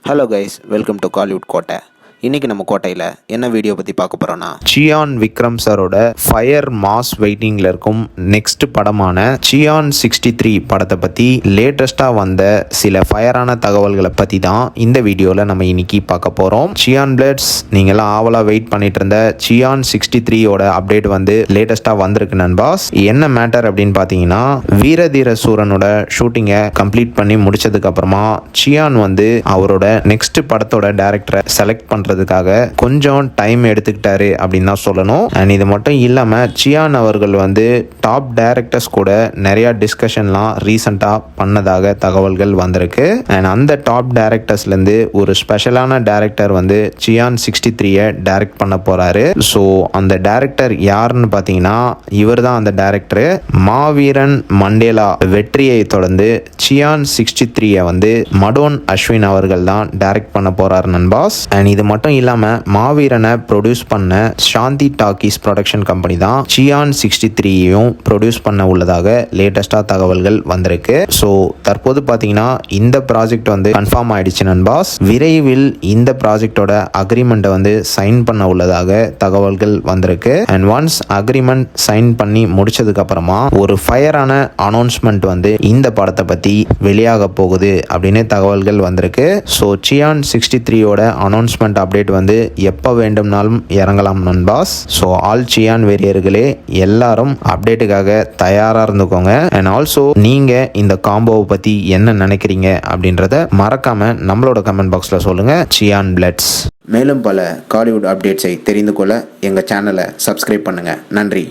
Hello guys, welcome to Kollywood கோட்டை. இன்றைக்கி நம்ம கோட்டையில் என்ன வீடியோ பற்றி பார்க்க போகிறோன்னா, சியான் விக்ரம் சாரோட ஃபயர் மாஸ் வெயிட்டிங்கில் இருக்கும் நெக்ஸ்ட் படமான சியான் 63 படத்தை பற்றி லேட்டஸ்ட்டாக வந்த சில ஃபயரான தகவல்களை பற்றி தான் இந்த வீடியோவில் நம்ம இன்னைக்கு பார்க்க போகிறோம். சியான் பிளட்ஸ், நீங்களாம் ஆவலாக வெயிட் பண்ணிட்டு இருந்த சியான் 63யோட அப்டேட் வந்து லேட்டஸ்ட்டாக வந்திருக்கு நண்பாஸ். என்ன மேட்டர் அப்படின்னு பார்த்தீங்கன்னா, வீரதீர சூரனோட ஷூட்டிங்கை கம்ப்ளீட் பண்ணி முடிச்சதுக்கப்புறமா சியான் வந்து அவரோட நெக்ஸ்ட் படத்தோட டைரக்டரை செலக்ட் பண்ணுறதுக்காக கொஞ்சம் டைம் எடுத்துக்கிட்டாரு அப்படின்னு தான் சொல்லணும். அண்ட் இது மட்டும் இல்லாமல் சியான் அவர்கள் வந்து டாப் டைரக்டர்ஸ் கூட நிறைய டிஸ்கஷன்லாம் ரீசெண்டாக பண்ணதாக தகவல்கள் வந்திருக்கு. அண்ட் அந்த டாப் டைரக்டர்ஸ்லேருந்து ஒரு ஸ்பெஷலான டைரக்டர் வந்து சியான் 63யை டைரக்ட் பண்ண போகிறாரு. ஸோ அந்த டைரக்டர் யாருன்னு பார்த்தீங்கன்னா, இவர் தான் அந்த டைரக்டர். மாவீரன் மண்டேலா வெற்றியை தொடர்ந்து சியான் 63யை வந்து மடோன் அஸ்வின் அவர்கள் தான் டைரக்ட் பண்ண போகிறார் நண்பாஸ். அண்ட் இது மட்டும் இல்லாமல் மாவீரனை ப்ரொடியூஸ் பண்ண சாந்தி டாக்கீஸ் ப்ரொடக்ஷன் கம்பெனி தான் சியான் 63யும் ப்ரொடியூஸ் பண்ண உள்ளதாக லேட்டஸ்டாக தகவல்கள் வந்திருக்கு. ஸோ தற்போது பார்த்தீங்கன்னா இந்த ப்ராஜெக்ட் வந்து கன்ஃபார்ம் ஆயிடுச்சு நண்பாஸ். விரைவில் இந்த ப்ராஜெக்டோட அக்ரிமெண்ட்டை வந்து சைன் பண்ண உள்ளதாக தகவல்கள் வந்திருக்கு. அண்ட் ஒன்ஸ் அக்ரிமெண்ட் சைன் பண்ணி முடிச்சதுக்கு அப்புறமா ஒரு ஃபயரான அனௌன்ஸ்மெண்ட் வந்து இந்த படத்தை பற்றி வெளியாக போகுது அப்படின்னு தகவல்கள் வந்திருக்கு. ஸோ சியான் 63யோட அனௌன்ஸ்மெண்ட் அப்டேட் வந்து எப்போ வேண்டும்னாலும் இறங்கலாம் நண்பாஸ். ஸோ ஆல் சியான் வெறியர்களே எல்லாரும் அப்டேட்டுக்காக தயாராக இருந்துக்கோங்க. அண்ட் ஆல்சோ நீங்கள் இந்த காம்போவை பற்றி என்ன நினைக்கிறீங்க அப்படின்றத மறக்காம நம்மளோட கமெண்ட் பாக்ஸில் சொல்லுங்கள். சியான் பிளட்ஸ். மேலும் பல காலிவுட் அப்டேட்ஸை தெரிந்து கொள்ள எங்கள் சேனலை சப்ஸ்கிரைப் பண்ணுங்கள். நன்றி.